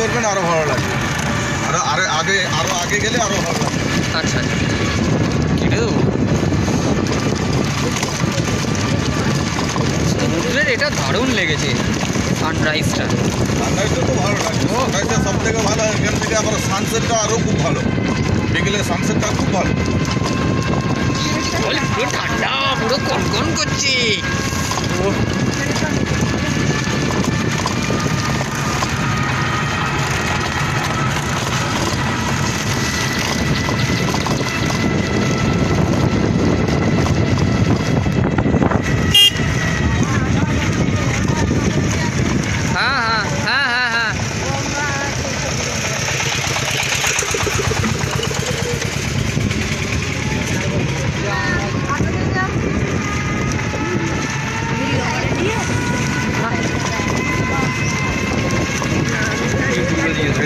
করবেন আরো ভালো লাগবে, আরো আগে গেলে আরো ভালো লাগবে। আচ্ছা আচ্ছা, কিন্তু সমুদ্রের এটা দারুণ লেগেছে সানরাইজটা। সানরাইজটা তো ভালো লাগে, সানরাইজটা সব থেকে ভালো। এখান থেকে আবার সানসেটটা আরও খুব ভালো, বিকেলে সানসেটটা খুব ভালো। পুরো ঠান্ডা, পুরো কনকন করছে।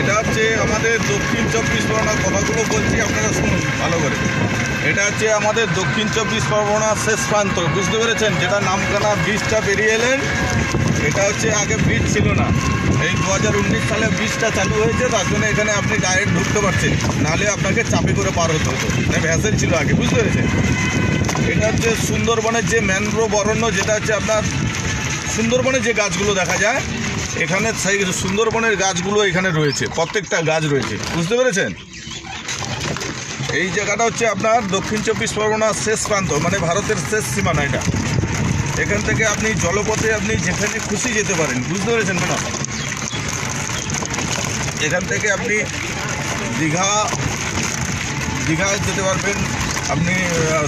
এটা হচ্ছে আমাদের দক্ষিণ চব্বিশ পরগনার কথাগুলো বলছি, আপনারা শুনুন ভালো করে। এটা হচ্ছে আমাদের দক্ষিণ চব্বিশ পরগনার শেষ প্রান্ত, বুঝতে পেরেছেন? যেটা নামখানা ব্রিজটা পেরিয়ে এলেন, এটা হচ্ছে আগে ব্রিজ ছিল না, এই 2019 সালে ব্রিজটা চালু হয়েছে, তার জন্য এখানে আপনি ডাইরেক্ট ঢুকতে পারছেন, নাহলে আপনাকে চাপে করে পার হতে হতো, ভ্যাসেল ছিল আগে, বুঝতে পেরেছেন? এটা হচ্ছে সুন্দরবনের যে ম্যানগ্রোভ অরণ্য, যেটা হচ্ছে আপনার সুন্দরবনে যে গাছগুলো দেখা যায়, এখানে সেই সুন্দরবনের গাছগুলো এখানে রয়েছে, প্রত্যেকটা গাছ রয়েছে, বুঝতে পেরেছেন? এই জায়গাটা হচ্ছে আপনার দক্ষিণ চব্বিশ পরগনার শেষ প্রান্ত, মানে ভারতের শেষ সীমানা এটা। এখান থেকে আপনি জলপথে আপনি যেখানে খুশি যেতে পারেন, বুঝতে পেরেছেন ম্যাডাম? এখান থেকে আপনি দীঘায় যেতে পারবেন, আপনি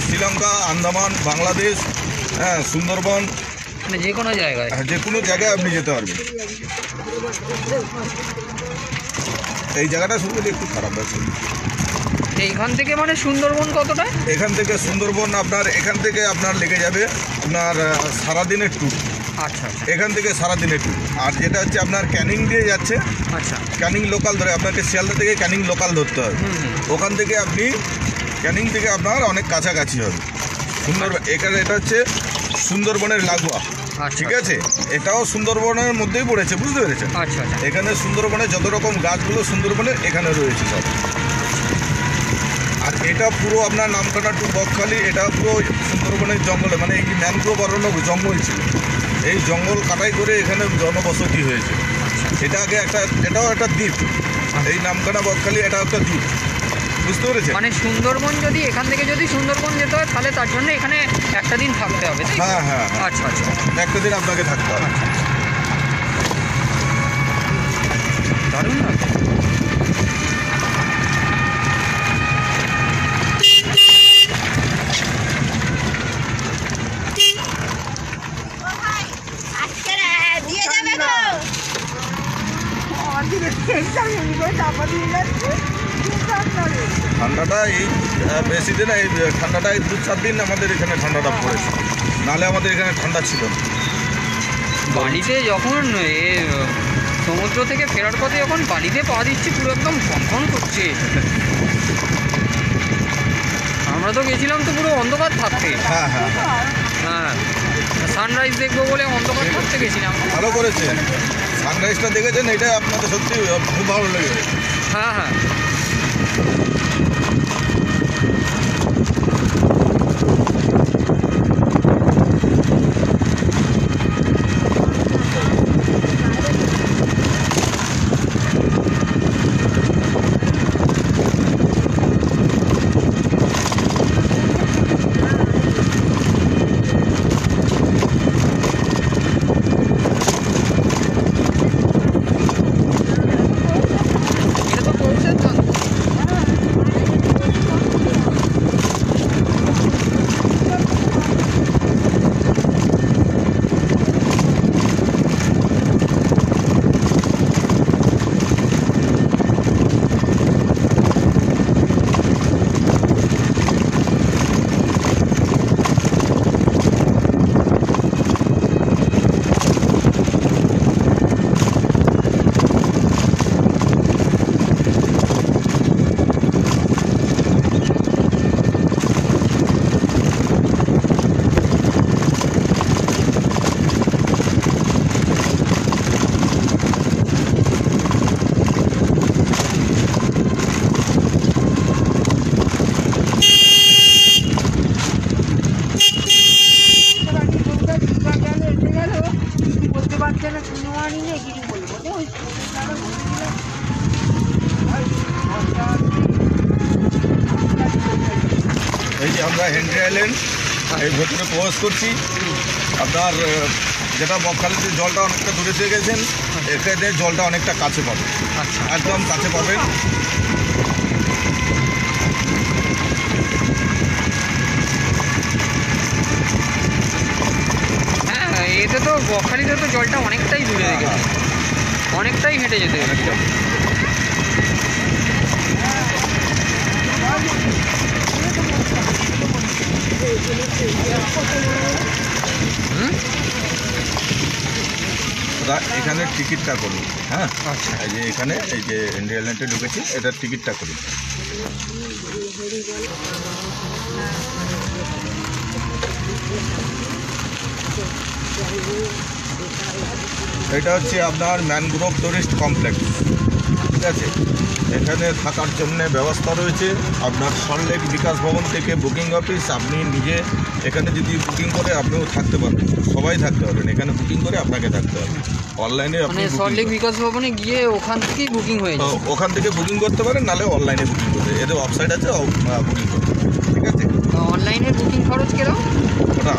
শ্রীলঙ্কা, আন্দামান, বাংলাদেশ, হ্যাঁ, সুন্দরবন, মানে যে কোনো জায়গায়, যে কোনো জায়গায় আপনি যেতে পারবেন। এই জায়গাটা শুনতে একটু খারাপ আছে। এইখান থেকে মানে সুন্দরবন কতটা? এখান থেকে সুন্দরবন এখান থেকে আপনার লেগে যাবে আপনার সারাদিনের ট্যুর। আচ্ছা আচ্ছা, এখান থেকে সারাদিনের ট্যুর। আর যেটা হচ্ছে আপনার ক্যানিং দিয়ে যাচ্ছে, আচ্ছা, ক্যানিং লোকাল ধরে আপনাকে শিয়ালদা থেকে ক্যানিং লোকাল ধরতে হবে। ওখান থেকে আপনি ক্যানিং থেকে আপনার অনেক কাছাকাছি হবে সুন্দরবন। এটা হচ্ছে সুন্দরবনের লাগোয়া, ঠিক আছে? এটাও সুন্দরবনের মধ্যেই পড়েছে, বুঝতে পেরেছেন? আচ্ছা আচ্ছা, এখানে সুন্দরবনে যত রকম গাছগুলো সুন্দরবনের এখানে রয়েছে সব। আর এটা পুরো আপনার নামখানা টু বকখালি, এটা পুরো সুন্দরবনের জঙ্গলে, মানে এই ম্যানগ্রোভ অরণ্য জঙ্গল ছিল, এই জঙ্গল কাটাই করে এখানে জনবসতি হয়েছে। এটা আগে এটাও একটা দ্বীপ, এই নামখানা বকখালি এটা একটা দ্বীপ, বুঝতে পেরেছেন? মানে সুন্দরবন যদি এখান থেকে যদি সুন্দরবন যেতে হয় তাহলে তার জন্য এখানে একটা দিন থাকতে হবে, তাই তো? হ্যাঁ হ্যাঁ হ্যাঁ, আচ্ছা আচ্ছা, একটা দিন আপনাকে থাকতে হবে। দারুণ লাগছে। ঠান্ডাটা এই বেশি দিন, এই ঠান্ডাটা এই 2-4 দিন আমাদের এখানে ঠান্ডাটা পড়েছে, নাহলে আমাদের এখানে ঠান্ডা ছিল না। বাড়িতে যখন সমুদ্র থেকে ফেরার পথে যখন বাড়িতে পা দিচ্ছি পুরো একদম কনকন করছে। আমরা তো গেছিলাম তো পুরো অন্ধকার থাকতে, হ্যাঁ হ্যাঁ, হ্যাঁ সানরাইজ দেখবো বলে অন্ধকার থাকতে গেছিলাম। ভালো করেছেন, সানরাইজটা দেখেছেন, এটা আপনাদের সত্যি খুব ভালো লেগেছে। হ্যাঁ হ্যাঁ, এটা তো পৌঁছে তো। এই যে আমরা হেনরি আইল্যান্ড এই ভেতরে প্রবেশ করছি। আপনার যেটা বকখালিতে জলটা অনেকটা দূরে দিয়ে গেছেন, এখানে জলটা অনেকটা কাছে পাবেন, আচ্ছা, একদম কাছে পাবেন। হ্যাঁ এতে তো বকখালিতে তো জলটা অনেকটাই দূরে গেছে, অনেকটাই হেঁটে যেতে হবে। এখানে টিকিটটা করুন, হ্যাঁ আচ্ছা, এই যে এখানে এই যে হেনরি আইল্যান্ডে ঢুকেছি, এটার টিকিটটা করুন। এটা হচ্ছে আপনার ম্যানগ্রোভ টুরিস্ট কমপ্লেক্স, ঠিক আছে? এখানে থাকার জন্য ব্যবস্থা রয়েছে। আপনার সল্টলেক বিকাশ ভবন থেকে বুকিং অফিস, আপনি নিজে এখানে যদি বুকিং করে আপনিও থাকতে পারবেন, সবাই থাকতে পারবেন। এখানে বুকিং করে আপনাকে থাকতে হবে, অনলাইনে আপনি মানে সল্টলেক বিকাশ ভবনে গিয়ে ওখান থেকেই বুকিং হয়ে যায়। ওখান থেকে বুকিং করতে পারেন, নাহলে অনলাইনে বুকিং করতে, এদের ওয়েবসাইট আছে, বুকিং করতে, ঠিক আছে? অনলাইনের বুকিং খরচ কিরকম? ওটা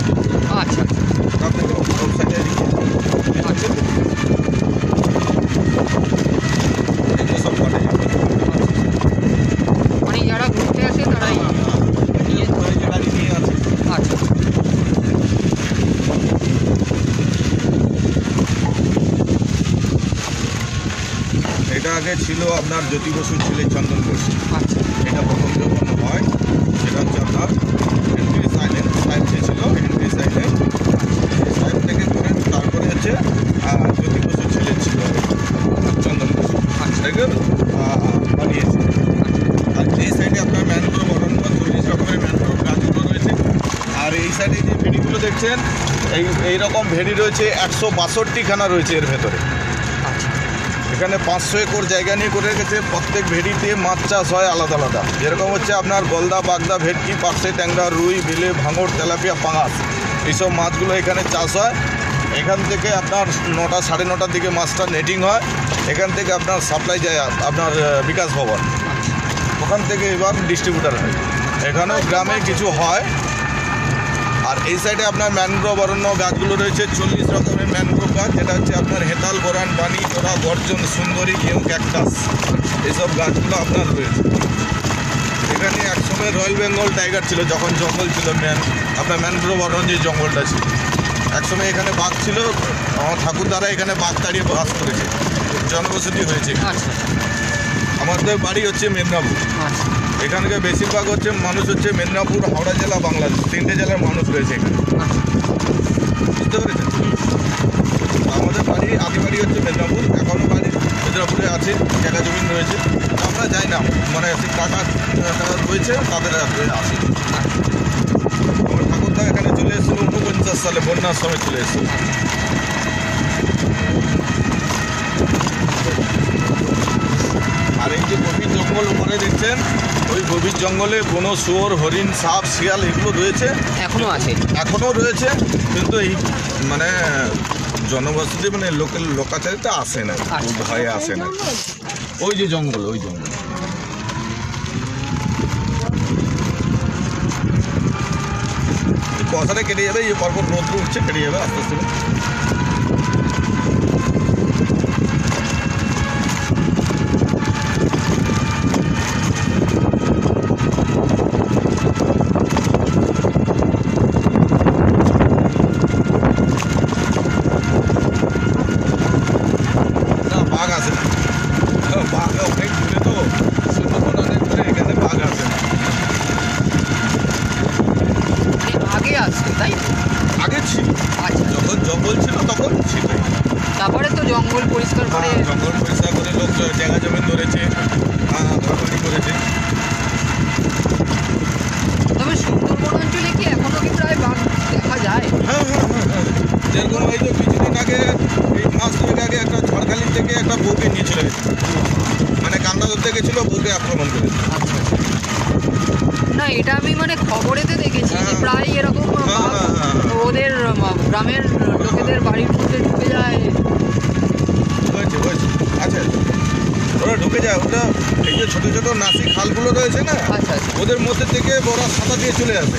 আচ্ছা আপনাকে ওয়েবসাইটে আচ্ছা, সব করে মানে যারা ঘুরতে আসে তারাই নিয়ে। গাড়ি নিয়ে আছে। আচ্ছা, এটা আগে ছিল আপনার জ্যোতি বসুর ছেলে চন্দন বসু। আচ্ছা, এটা প্রথম যখন হয় সেটা হচ্ছে আপনার হেনরি আইল্যান্ড, সাহেব ছিল হেনরি আইল্যান্ড, সাহেব থেকে করেন। তারপরে হচ্ছে জ্যোতি বসুর ছেলে ছিল চন্দন বসু, সেটাকে বানিয়েছে। আর এই সাইডে আপনার ম্যানগ্রোভ অরণ্য, 40 রকমের ম্যানগ্রোভ গাছগুলো রয়েছে। আর এই সাইডে যে ভেড়িগুলো দেখছেন, এইরকম ভেড়ি রয়েছে 162খানা রয়েছে এর ভেতরে। আচ্ছা, এখানে 500 একর জায়গা নিয়ে করে রেখেছে। প্রত্যেক ভেড়িতে মাছ চাষ হয় আলাদা আলাদা, যেরকম হচ্ছে আপনার গলদা, বাগদা, ভেটকি, পাকসে, ট্যাংরা, রুই, বেলে, ভাঙড়, তেলাপিয়া, পাঙাশ, এইসব মাছগুলো এখানে চাষ হয়। এখান থেকে আপনার 9টা 9:30 দিকে মাছটা নেটিং হয়। এখান থেকে আপনার সাপ্লাই যায় আপনার বিকাশ ভবন, ওখান থেকে এবার ডিস্ট্রিবিউটার হয়। এখানেও গ্রামে কিছু হয়। আর এই সাইডে আপনার ম্যানগ্রোভ অরণ্য গাছগুলো রয়েছে, 40 রকমের ম্যানগ্রোভ গাছ, যেটা হচ্ছে আপনার হেতাল, বোরান, পানি, জোড়া, গর্জন, সুন্দরী, ঘেউ, ক্যাকটাস, এইসব গাছগুলো আপনার রয়েছে। এখানে একসময় রয়্যাল বেঙ্গল টাইগার ছিল, যখন জঙ্গল ছিল আপনার ম্যানগ্রোভ অরণ্য যে জঙ্গলটা ছিল, একসময় এখানে বাঘ ছিল। আমার ঠাকুরদারা এখানে বাঘ তাড়িয়ে বাস করেছে, জনবসতি হয়েছে। আমাদের বাড়ি হচ্ছে মেদিনীপুর। এখানকার বেশিরভাগ হচ্ছে মানুষ হচ্ছে মেদিনীপুর, হাওড়া জেলা, বাংলাদেশ, 3টে জেলার মানুষ রয়েছে এখানে, বুঝতে পেরেছেন? আমাদের বাড়ি আদি বাড়ি হচ্ছে মেদিনীপুর, এখনও বাড়ি মেদিনীপুরে আছে, জায়গা জমিন রয়েছে। আমরা যাই না, মানে টাকা রয়েছে তাদের আসি। আমার ঠাকুরদা এখানে চলে এসেছিল 49 সালে, বন্যার সময় চলে এসেছিল। আর এই যে গভীর জঙ্গল উপরে দেখছেন, ওই গভীর জঙ্গলে কোনো শুয়োর, হরিণ, সাপ, শিয়াল এগুলো রয়েছে, এখনও রয়েছে। কিন্তু এই মানে জনবসতি মানে লোকাচারিতা আসে না, ভয়ে আসে না। ওই যে জঙ্গল, ওই জঙ্গল কথাটা কেটে যাবে, এই পরপর রোদ উঠছে, কেটে যাবে আস্তে আস্তে। বাঘ আসে না, বাঘ অনেক দূরে তো, সুন্দরবন অনেক দূরে, এখানে বাঘ আসে না। আগে আসছে তাই? আগে ছিল, যখন জঙ্গল ছিল তখন ছিল। তারপরে তো জঙ্গল পরিষ্কার করে, জঙ্গল পরিষ্কার করে লোক জায়গা জমি ধরেছে, ঘরবাড়ি করেছে। তবে সুন্দরবন অঞ্চলে কি এখনো কি প্রায় বাঘ দেখা যায়? হ্যাঁ, যেরকম এই যে কিছুদিন আগে, এই মাস 2 আগে একটা ঝড়খালি থেকে একটা বউকে নিয়ে চলে গেছে, মানে কান্না ধরতে গেছিল, বউকে আক্রমণ করেছে। না, এটা আমি মানে খবরেতে দেখেছি যে প্রায় এরকম ওদের গ্রামের লোকেদের বাড়ির মধ্যে ঢুকে যায়। হয়েছে, আচ্ছা, ওরা ঢুকে যায়। ওটা এই যে ছোটো ছোটো নাসি খালগুলো রয়েছে না, ওদের মধ্যে থেকে ওরা সাঁতার দিয়ে চলে আসে।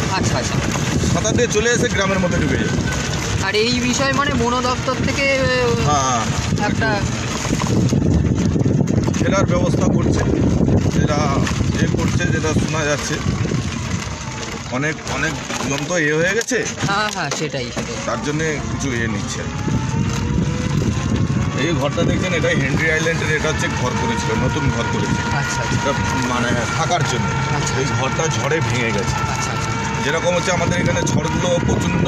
সাঁতার দিয়ে চলে এসে গ্রামের মধ্যে ঢুকে যায়। আর এই বিষয় মানে বন দপ্তর থেকে একটা ফেরার ব্যবস্থা করছে, যেটা শোনা যাচ্ছে। অনেক জন তো হয়ে গেছে। সেটাই তার জন্যে কিছু নিচ্ছে। এই ঘরটা দেখছেন, এটাই হেনরি আইল্যান্ডের, এটা হচ্ছে ঘর করেছিল, নতুন ঘর করেছে, এটা মানে থাকার জন্য। এই ঘরটা ঝড়ে ভেঙে গেছে। যেরকম হচ্ছে আমাদের এখানে ঝড়গুলো প্রচণ্ড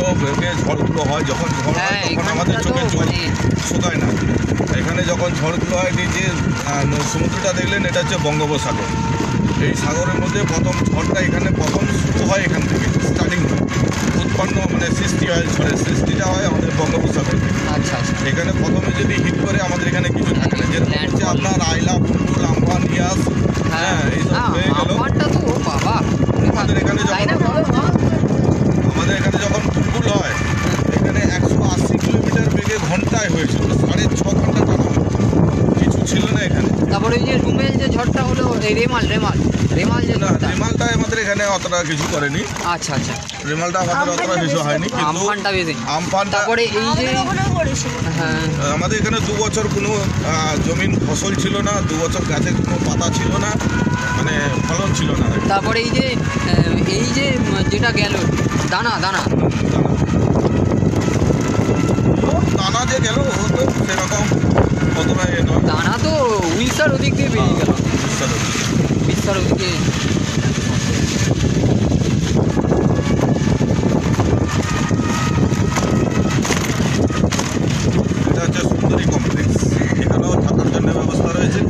ঝড়গুলো হয়, যখন ঝড় হয় তখন আমাদের চোখে জল শুকায় না। এখানে যখন ঝড়গুলো হয়, এই যে সমুদ্রটা দেখলেন, এটা হচ্ছে বঙ্গোপসাগর। এই সাগরের মধ্যে প্রথম ঝড়টা এখানে প্রথম শুরু হয়, এখান থেকে স্টার্টিং হয়, উৎপন্ন মানে সৃষ্টি হয়, ঝড়ের সৃষ্টিটা হয় আমাদের বঙ্গোপসাগর থেকে। এখানে প্রথমে যদি হিট করে আমাদের এখানে কিছু থাকে না, যেরকম হচ্ছে আপনার আইলা, বুলবুল, আমফান, ইয়াস, এইসব হয়ে গেল। আমাদের এখানে যখন বুলবুল হয়, এখানে 180 কিলোমিটার বেগে ঘন্টায় হয়েছিল, 6.5 ঘন্টা টানা, কিছু ছিল না এখানে। তারপরে ওই যে রুমের যে ঝড়টা হলো, রেমাল যে রেমালটা আমাদের এখানে অতটা কিছু করেনি। রেমালটা আমাদের অতটা কিছু হয়নি, কিন্তু আমফানটা। তারপরে এই যে আমাদের এখানে 2 বছর কোনো জমিন ফসল ছিল না, 2 বছর গাছের কোনো পাতা ছিল না, মানে ফলন ছিল না। তারপরে এই যে যেটা গেল দানা যে গেল, ও তো সেরকম কতটা নয়। দানা তো উড়িষ্যার ওদিক দিয়ে বেরিয়ে গেল, উড়িষ্যার ওদিকে। এটা হচ্ছে সুন্দরী কমপ্লেক্স, এখানেও থাকার জন্য ব্যবস্থা রয়েছে।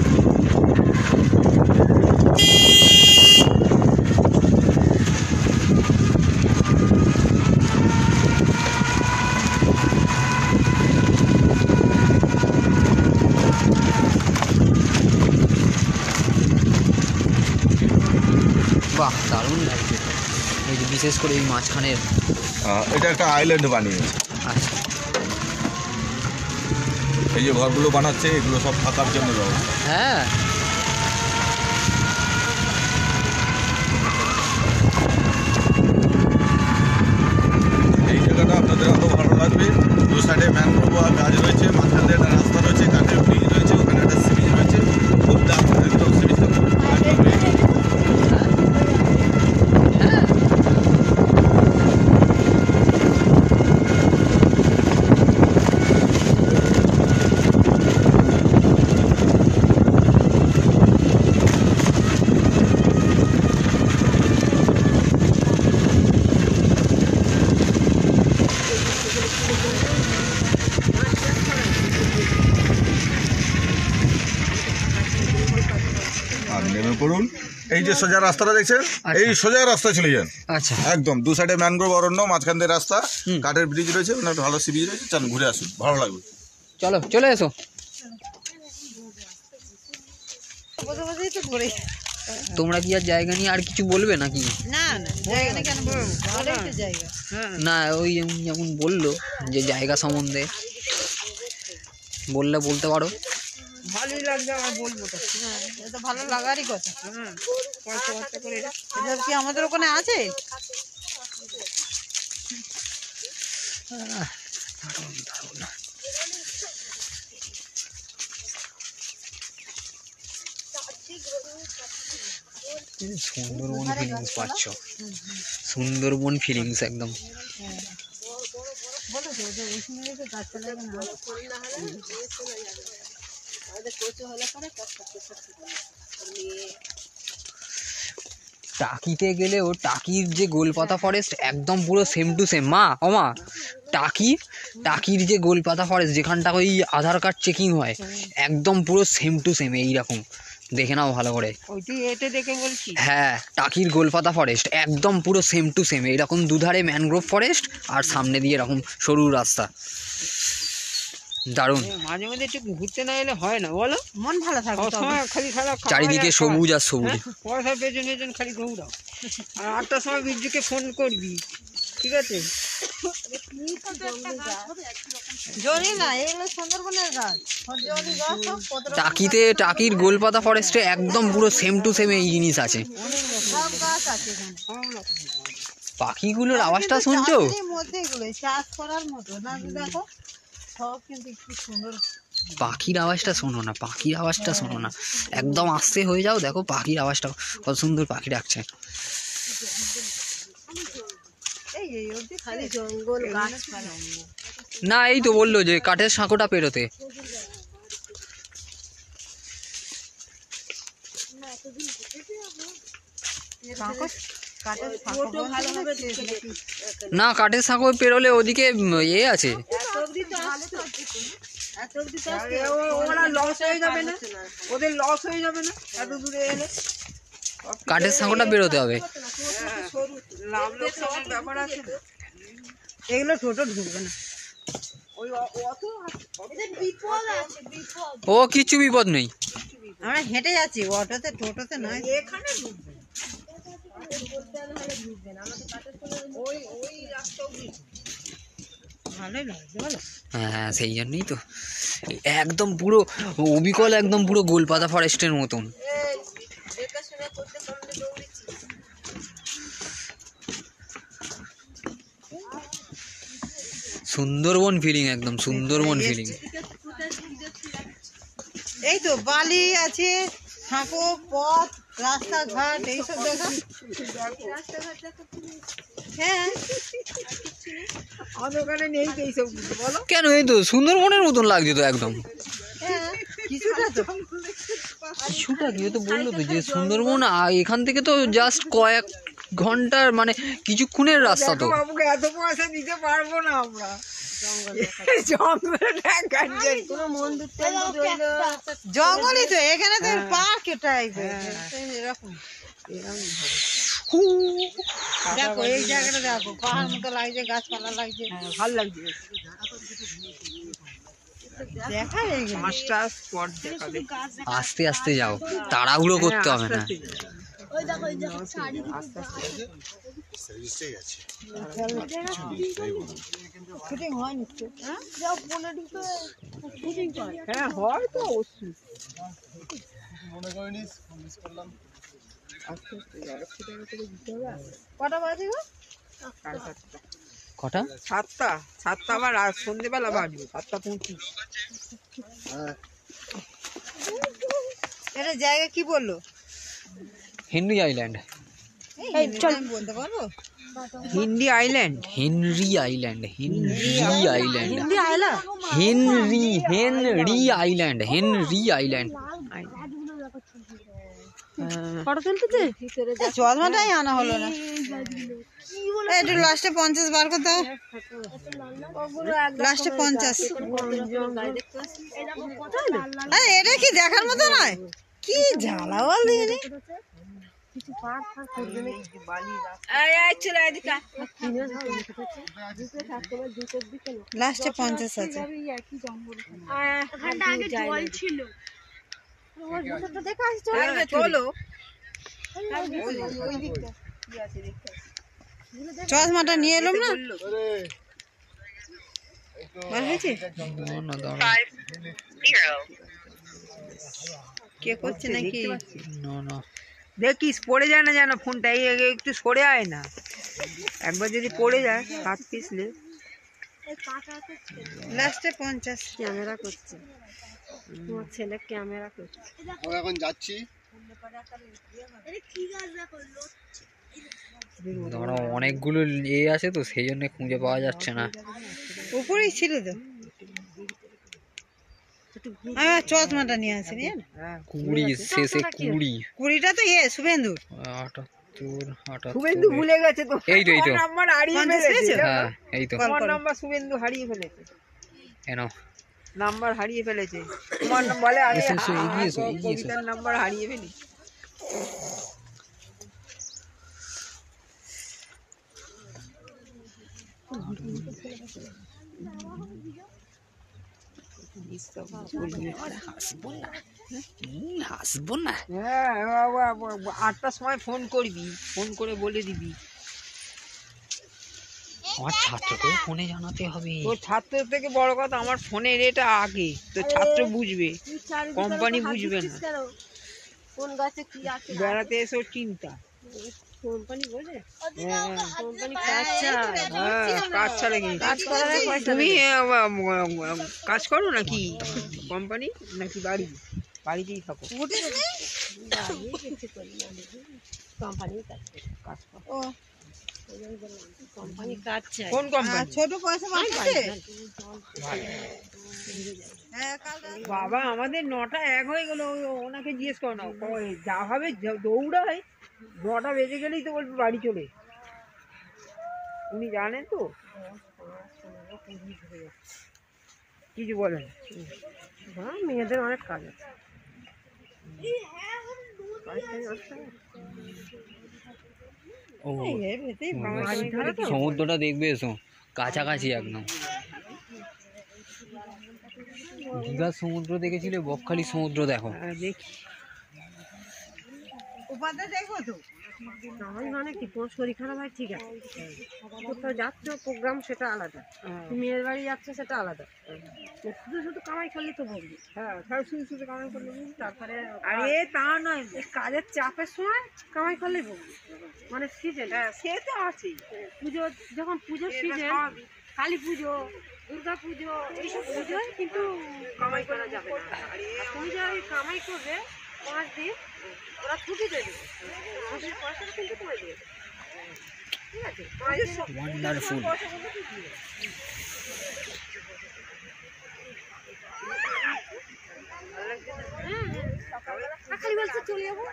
বাহ, দারুণ লাগছে। এই যে বিশেষ করে এই মাঝখানের, এটা একটা আইল্যান্ড বানিয়েছে। এই যে ঘরগুলো বানাচ্ছে এগুলো সব থাকার জন্য ব্যবস্থা। হ্যাঁ এই জায়গাটা আপনাদের আরও ভালো লাগবে। দু সাইডে ম্যানগ্রোভ গাছ রয়েছে, মাঝখানে একটা রাস্তা রয়েছে, কাঠের ব্রিজ রয়েছে, ওখানে একটা সি বিচ রয়েছে, খুব দাম একদম সি বিচটা নেমে পড়ুন। এই যে সোজা রাস্তাটা দেখছেন, এই সোজা রাস্তা চলে যান। আচ্ছা একদম দু সাইডে ম্যানগ্রোভ অরণ্য, মাঝখান দিয়ে রাস্তা, কাঠের ব্রিজ রয়েছে, ওখানে একটা ভালো সি বিচ রয়েছে। চান ঘুরে আসুন, ভালো লাগবে। চলো চলে এসো। তোমরা কি আর জায়গা নিয়ে আর কিছু বলবে নাকি? না না জায়গা কেন বলবো, ভালোই তো জায়গা। না ওই যেমন বললো যে জায়গা সম্বন্ধে বললে বলতে পারো। ভালোই লাগবে, আমার বলবো তো। হ্যাঁ এটা ভালো লাগারই কথা। হ্যাঁ পয়সা খরচা করে এটা কি আমাদের ওখানে আছে? সুন্দরবন ফিলিংস পাচ্ছ, সুন্দরবন ফিলিংস একদম। বলো তো ওই সময় তো গাছপালা টাকিতে গেলেও টাকির যে গোলপাতা ফরেস্ট একদম পুরো সেম টু সেম। মা ওমা টাকির যে গোলপাতা ফরেস্ট যেখানটা ওই আধার কার্ড চেকিং হয় একদম পুরো সেম টু সেম এইরকম। দেখে নাও ভালো করে। হ্যাঁ টাকির গোলপাতা ফরেস্ট একদম পুরো সেম টু সেম এইরকম, দুধারে ম্যানগ্রোভ ফরেস্ট আর সামনে দিয়ে এরকম সরু রাস্তা, দারুণ। মাঝে মাঝে একটু ঘুরতে না এলে হয় না, বলো? মন ভালো থাকবে, খালি চারিদিকে সবুজ আর সবুজ। পয়সা পেছন পেছন খালি ঘুরাও, আর 8টার সময় বিদ্যুৎকে ফোন করবি, ঠিক আছে? টাকির গোলপাতা ফরেস্টে একদম পুরো সেম টু সেম এই জিনিস আছে। পাখিগুলোর আওয়াজটা শুনছো? পাখির আওয়াজটা শোনো না, পাখির আওয়াজটা শোনো না, একদম আস্তে হয়ে যাও। দেখো পাখির আওয়াজটা কত সুন্দর, পাখি ডাকছে। না এই তো বললো যে কাঠের সাঁকোটা পেরোতে। না কাঠের সাঁকো পেরোলে ওদিকে ইয়ে আছে, কাঠের সাঁকোটা বেরোতে হবে। এগুলো টোটো ঢুকবে না, ও কিছু বিপদ নেই, আমরা হেঁটে যাচ্ছি, অটোতে টোটোতে নয়। হ্যাঁ সেই জন্যই তো একদম পুরো অবিকল, একদম পুরো গোলপাতা ফরেস্টের মতন। সুন্দরবন ফিলিং, একদম সুন্দরবন ফিলিং। এই তো বালি আছে, সাঁকো, পথ, রাস্তাঘাট এইসব দেখা। হ্যাঁ আমাদের ওখানে নেই তো এইসব, বলো কেন? এই তো সুন্দরবনের মতন লাগছে তো একদম। কিছুটা তো কিছুটা কি তো বললো তো যে সুন্দরবন এখান থেকে তো জাস্ট কয়েক ঘন্টার মানে কিছুক্ষণের রাস্তা। তো বাবুকে এত পয়সা দিতে পারবো না আমরা, জঙ্গলই তো এখানে তো পার্ক টাইপের এরকম। দেখো এই জায়গাটা দেখো, পাহাড় মতো লাগছে, গাছপালা লাগছে, ভালো লাগছে। আস্তে আস্তে যাও, তাড়াহুড়ো করতে হবে না। শুটিং হয়নি তো, যাও ফোনে ঢুকে শুটিং করে। হ্যাঁ হয় তো অবশ্যই। কটা বাজে গো? কটা? 7টা। 7টা আবার সন্ধ্যেবেলা বাজবে, 7:25। এটা জায়গা কি বললো? Henry island. চল বলতে পারবো। Hindi island, Henry island, Henry island, Hindi island, Henry island, Henry island. Photo তুলতে চশমাটাই আনা হলো না। একটু লাস্টে 50 বার করতে হবে, লাস্টে 50। এটা কি দেখার মতো নয়, কি জ্বালা বল দিদি। লাস্টে 50 আছে। চলো চশমাটা নিয়ে এলাম না, কে করছে নাকি? দেখিস পড়ে যায় না, যেন ফোনটা একটু সরে আয় না, একবার যদি পড়ে যায় হাত পিছলে। লাস্টে 50 ক্যামেরা করছে, তোমার ছেলে ক্যামেরা করছে। এখন যাচ্ছি, অনেকগুলো আছে তো সেই জন্য খুঁজে পাওয়া যাচ্ছে না। উপরেই ছিল তো, চশমাটা নিয়ে আসি। 20 শেষে 20টা তো শুভেন্দু। 78 শুভেন্দু ভুলে গেছে তো, এই তো নাম্বার হারিয়ে ফেলেছে। হ্যাঁ এই তো তোমার নাম্বার শুভেন্দু হারিয়ে ফেলেছে, কেন নাম্বার হারিয়ে ফেলেছে। তোমার নাম বলে আমি এগিয়ে এসো। কবিতার নাম্বার হারিয়ে ফেলি। হাসবো না। হ্যাঁ 8টার সময় ফোন করবি, ফোন করে বলে দিবি। আমার ছাত্রকেও ফোনে জানাতে হবে। তোর ছাত্র থেকে বড় কথা আমার ফোনের এটা আগে, তো ছাত্র বুঝবে, কোম্পানি বুঝবে না। কোন গাছে কি আছে বেড়াতে এসে চিন্তা, কোম্পানি বোঝে। কোম্পানি কাজ ছাড়া কি তুমি কাজ করো নাকি? কোম্পানি নাকি বাড়ি? বাড়িতেই থাকো। কোন কোম্পানি? ছোট পয়সা বাবা আমাদের 9টা 1 হয়ে গেল, ওনাকে জিজ্ঞেস করো না, যা হবে দৌড়ায়, 9টা বেজে গেলেই তো বলবি বাড়ি চলে। উনি জানেন তো, কিছু বলেন। মেয়েদের অনেক কাজ আছে। সমুদ্রটা দেখবে এসো, কাছাকাছি একদম। দীঘার সমুদ্র দেখেছিলে, বকখালি সমুদ্র দেখো। দেখবো তো মানে কি, তোর শরীর খারাপ হয় ঠিক আছে, কোথাও যাচ্ছ প্রোগ্রাম সেটা আলাদা, মেয়ের বাড়ি যাচ্ছে সেটা আলাদা। শুধু শুধু কামাই করলে তো বলবি। হ্যাঁ শুধু শুধু কামাই করলে বলবি, তারপরে আরে তা নয়, কাজের চাপের সময় কামাই করলে বলবি, মানে সিজন। হ্যাঁ সে তো আছেই, পুজো যখন পুজোর সিজন, কালী পুজো, দুর্গা পুজো, এইসব পুজোয় কিন্তু কামাই করা যাবে না। তুমি যে কামাই করবে 5 দিন, ওরা ছুটি দেবে, ছুটির পয়সাটা কিন্তু করে দেবে, ঠিক আছে? ওয়ান্ডারফুল। খালি বলছে চলে যাবো,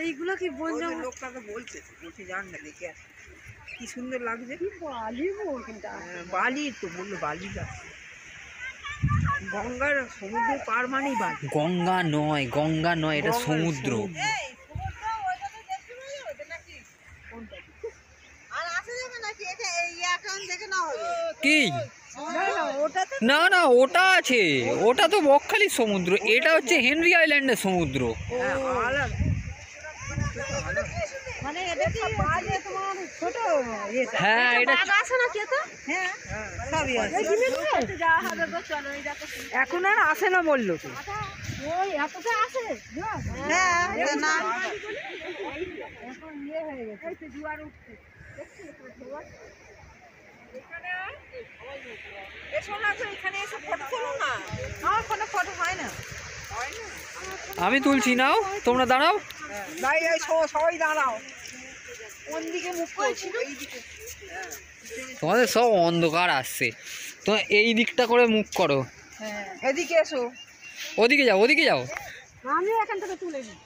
এইগুলো কি বলছে? লোকটাকে বলছে জান না, দেখে আসে কি সুন্দর লাগছে। বালি বালি তো বললো, বালি গাছ। গঙ্গার সমুদ্র পার মানেই বালি। গঙ্গা নয়, এটা সমুদ্র। কি না না, ওটা আছে, ওটা তো বকখালি সমুদ্র, এটা হচ্ছে হেনরি আইল্যান্ডের সমুদ্র। হ্যাঁ এটা এখন আর আসে না বললো তো। আমি তুলছি, নাও তোমরা দাঁড়াও। সবাই দাঁড়াও, কোন দিকে মুখ করছিল? তোমাদের সব অন্ধকার আসছে, তোমরা এই দিকটা করে মুখ করো। এদিকে এসো, ওদিকে যাও, ওদিকে যাও। আমি এখান থেকে তুলে নিই।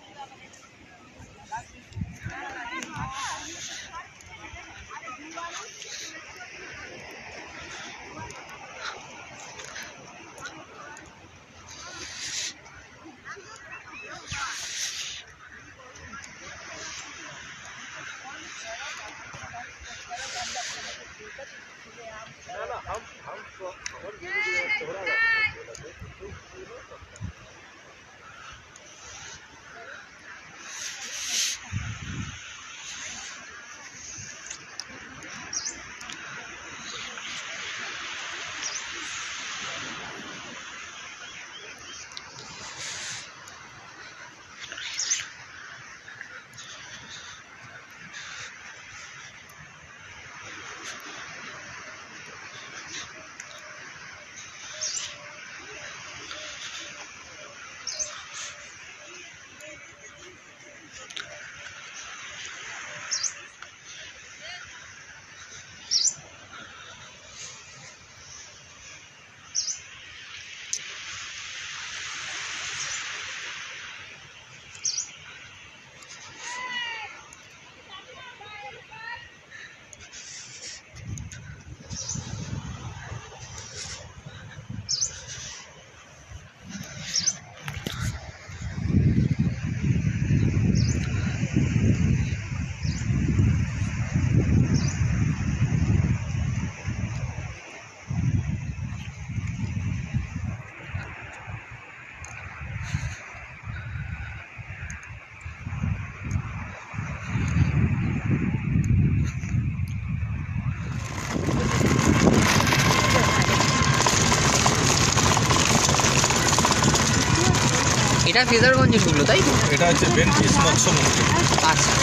এটা ফেজারগঞ্জে ঢুকলো তাই তো? এটা হচ্ছে বেনফিস মৎস্য মন্দির। আচ্ছা,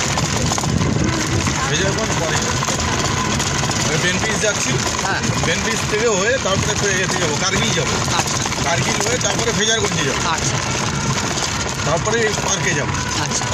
ফেজারগঞ্জ পরে বেনফিস যাচ্ছি, হ্যাঁ বেনফিস থেকে হয়ে তারপরে এতে যাবো, কার্গিল যাবো, আচ্ছা কার্গিল হয়ে তারপরে ফেজারগঞ্জে যাবো, আচ্ছা তারপরে এই পার্কে যাবো। আচ্ছা।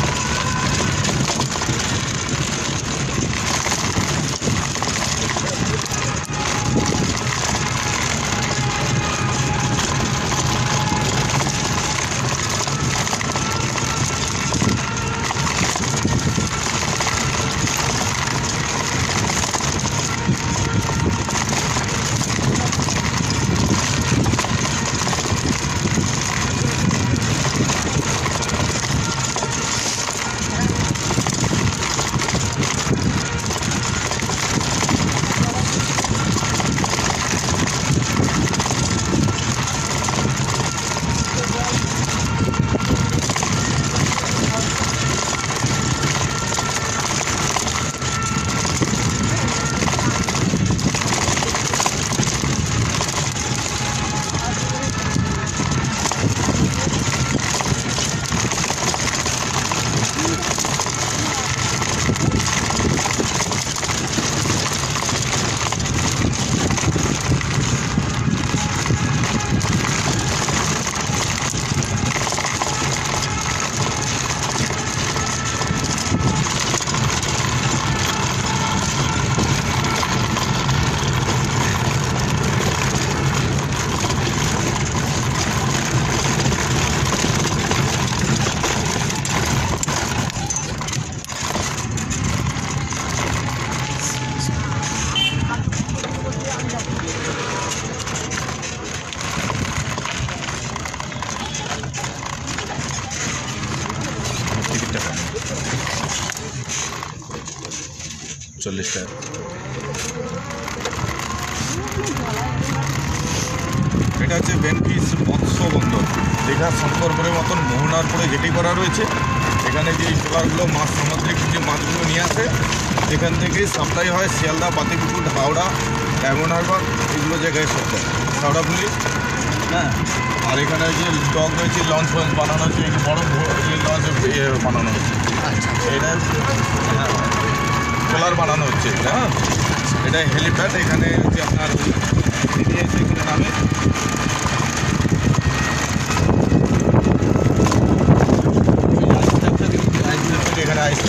চল্লিশ টাকা। এটা হচ্ছে বেনফিস মৎস্য বন্দর। দীঘা শঙ্করপুরের মতন মোহনার পরে জেটি করা রয়েছে। এখানে যে এই ট্রলারগুলো মাছ সামুদ্রিক যে মাছগুলো নিয়ে আসে এখান থেকেই সাপ্লাই হয় শিয়ালদা, পাতিপুকুর, হাওড়া, ডায়মন্ড হারবার এগুলো জায়গায় সাপ্লাই, হাওড়াফুলি। হ্যাঁ, আর এখানে যে ডক রয়েছে, লঞ্চ বানানো হচ্ছে, বড় যে লঞ্চ বানানো হচ্ছে, এটা ট্রলার বানানো হচ্ছে। হ্যাঁ, এটা হেলিপ্যাড, এখানে হচ্ছে আপনার দিদি এসে এখানে নামে। এখানে আইস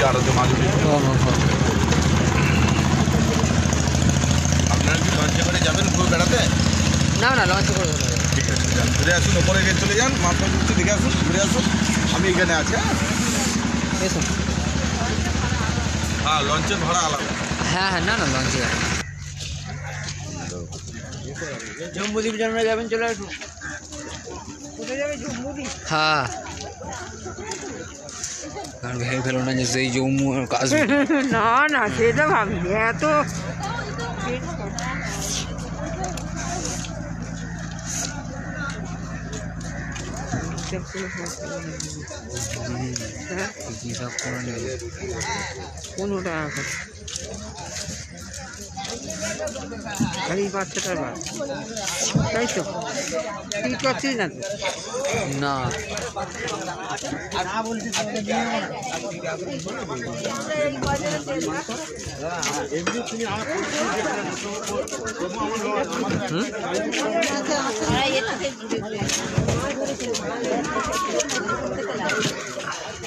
আরো যে মাছ উঠেছে। আপনারা কি লঞ্চে করে যাবেন পুরো বেড়াতে? না না, লঞ্চ করে ঠিক আছে, যান, ঘুরে আসুন, ওপরে গিয়ে চলে যান, মাছ মাছ উঠছে দেখে আসুন, ঘুরে আসুন, আমি এখানে আছি। এসো। হ্যাঁ, লঞ্চের ভাড়া আলাদা। হ্যাঁ হ্যাঁ, না না, লঞ্চে যাবে। জম্বুদ্বীপ জন্মে যাবেন, চলে আসুন। কোথায় যাবে? জম্বুদ্বীপ। হ্যাঁ, কারণ ভেবে ফেলো না যে সেই জম্মু আর কাশ্মীর। না না, সেটা ভাবিনি এত। হিসাব করে নেবে 15 টাকা করে আর এই বাচ্চাটার ভাড়া, তাই তো? তুই পাচ্ছিস না তো? না।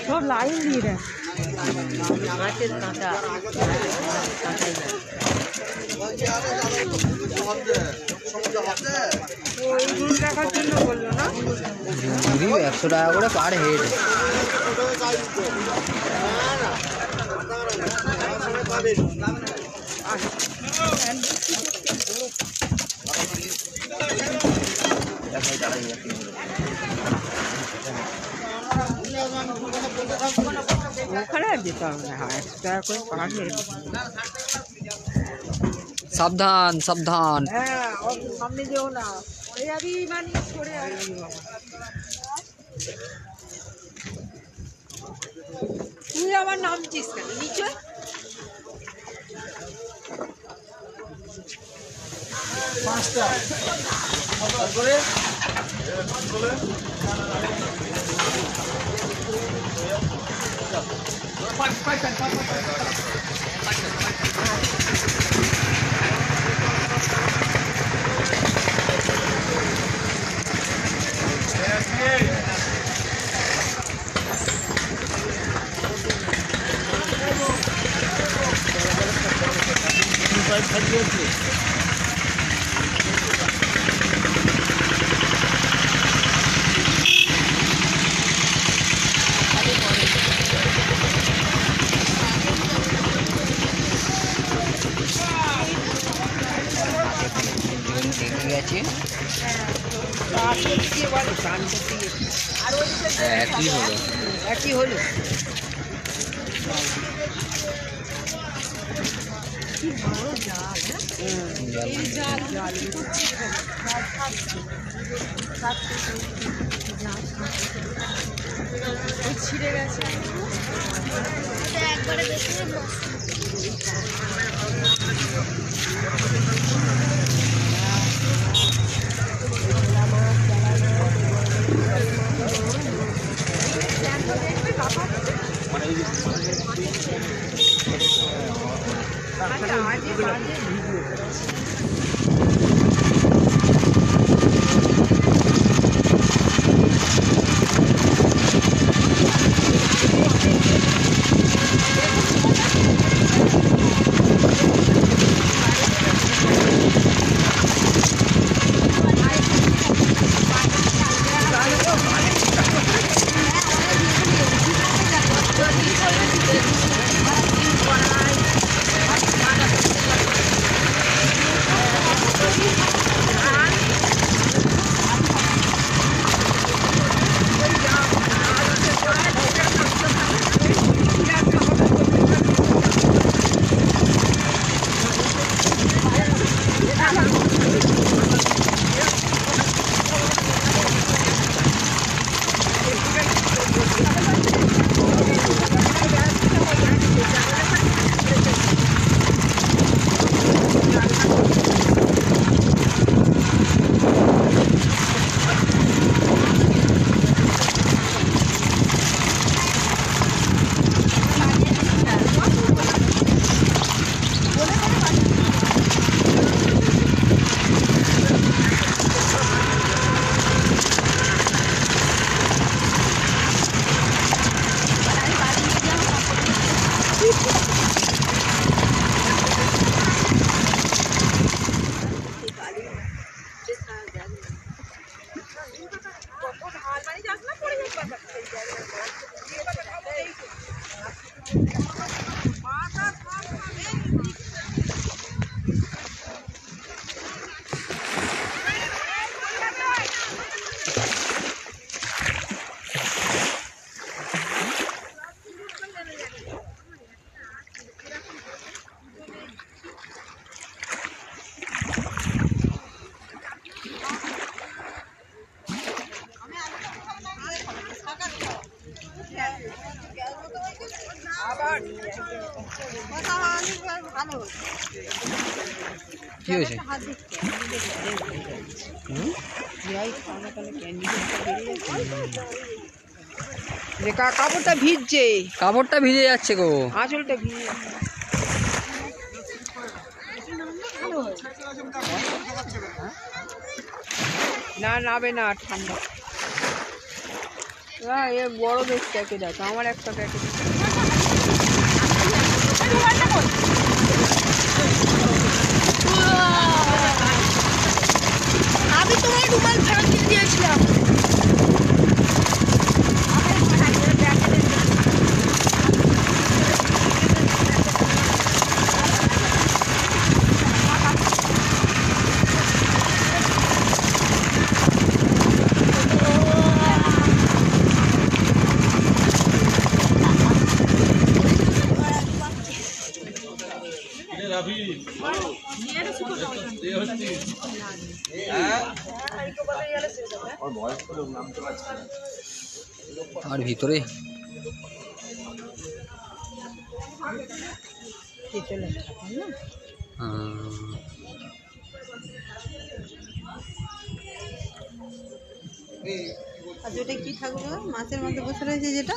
সব লাইন দিয়ে দেয় মাছের কাঁটা। ওইগুলো দেখার জন্য বললো না? 100 টাকা করে পার হেড। ওখানে আর যেতে হবে না, 100 টাকা করে পার হেড। সাবধান সাবধান। হ্যাঁ, সামনে যেও না, পরে যাবি মানে সরে আসবি বাবা। তুই আবার নামছিস কেন নিচে? গেছে একই হলো, একই হলো। ছিঁড়ে গেছে একবারে দেখে। কি হয়েছে? কাপড়টা ভিজছে, কাপড়টা ভিজে যাচ্ছে গো। আঁচলটা ভিজে। না নাবে না, ঠান্ডা। এ বড় বেশ প্যাকেট আছে, আমার একটা প্যাকেট। আমি তোমার রুমাল ফেরত দিয়ে দিয়েছিলাম। আর ভিতরে যেটা কি ঠাকুর মাছের মধ্যে বসে রয়েছে, যেটা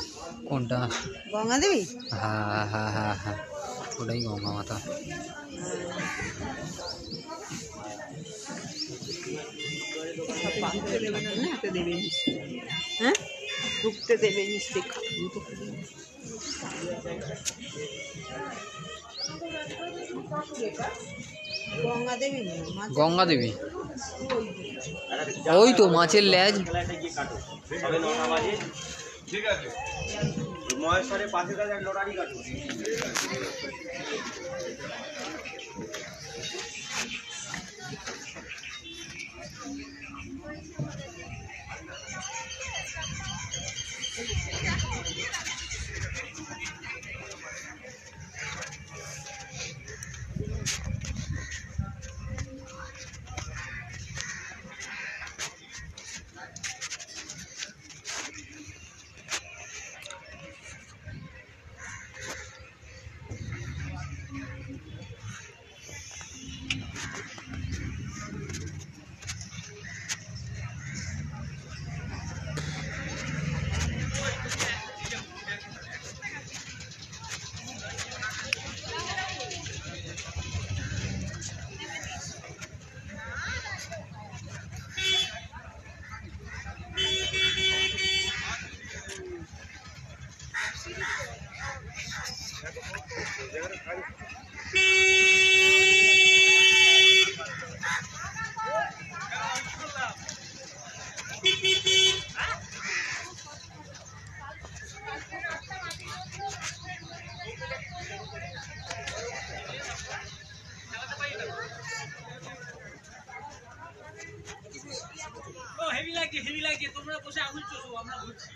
কোনটা? গঙ্গা দেবী। হ্যাঁ হ্যাঁ হ্যাঁ হ্যাঁ, ওটাই গঙ্গা মাতা। দেবে হ্যাঁ, ঢুকতে দেবে নিশ্চয়ই। গঙ্গা দেবী, গঙ্গা দেবী, ওই তো মাছের লেজ। ঠিক আছে, মহেশ্বরের পাশে তাদের লড়ারি কাটু। হেভি লাগে, তোমরা বসে আঙুল চষো, আমরা ঘুরছি।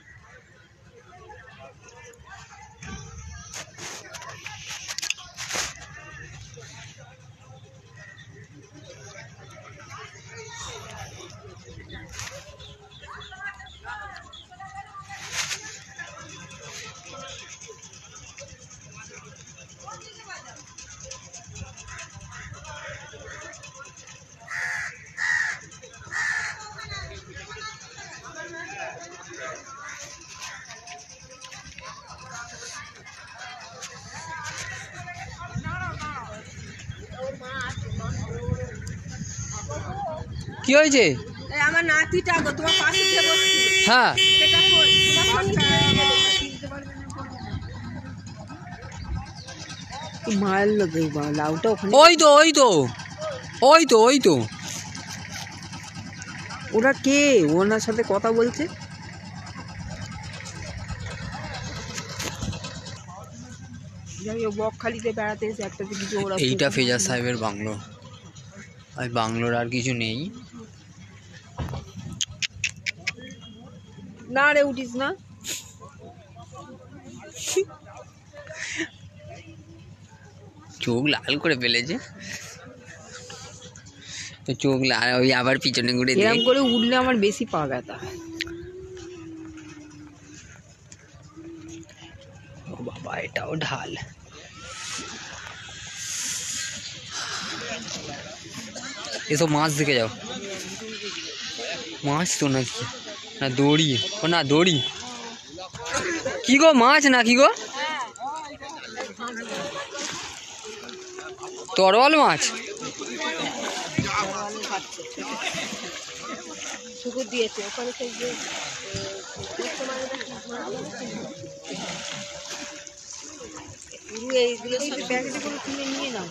কি হয়েছে? আমার নাতিটা গো তোমার পাশে উঠে বসছিল। হ্যাঁ, সেটা কই? তোমার সঙ্গে মায়ের লোকে লাউটা ওখানে। ওই তো ওই তো ওই তো ওই তো ওরা কে? ওনার সাথে কথা বলছে। যাই হোক বকখালিতে বেড়াতে এসে একটা কিছু ওরা এইটা ফেজাজ সাহেবের বাংলো, আর বাংলোর আর কিছু নেই। না রে উঠিস না, চোখ লাল করে ফেলেছে তো, চোখ লাল, ওই আবার পিছনে ঘুরে এরকম করে উঠলে আমার বেশি পা ব্যথা। ও বাবা, এটাও ঢাল। এসব মাছ দেখে যাও, মাছ তো নাকি না দড়ি, ও না দড়ি, কি গো মাছ না কি গো, তরোয়াল মাছ। পুকুর দিয়েছে ওখানে সেই যে পুরো এইগুলো সব প্যাকেটে করে কিনে নিয়ে নাও।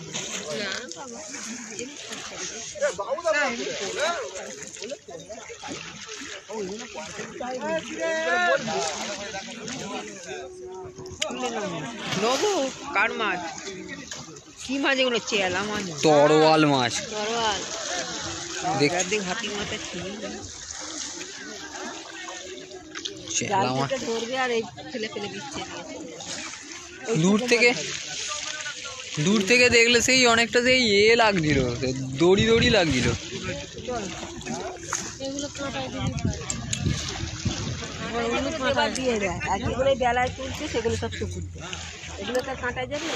নেবো কার মাছ, কি মাছ এগুলো, চেলা মাছ, তরোয়াল মাছ তরোয়াল, দেখ, হাতির মাথা ছিলি চেলা মাছ। ধরবে আর এই ফেলে ফেলে দিচ্ছে। দূর থেকে দেখলে সেই অনেকটা সেই লাগছিল, দড়ি দড়ি লাগছিল। এগুলো কাঁটায় দিয়ে দেয়, আর যেগুলো বেলায় তুলছে সেগুলো সব শুকুর দেয়, এগুলো তো কাঁটায় যাবে।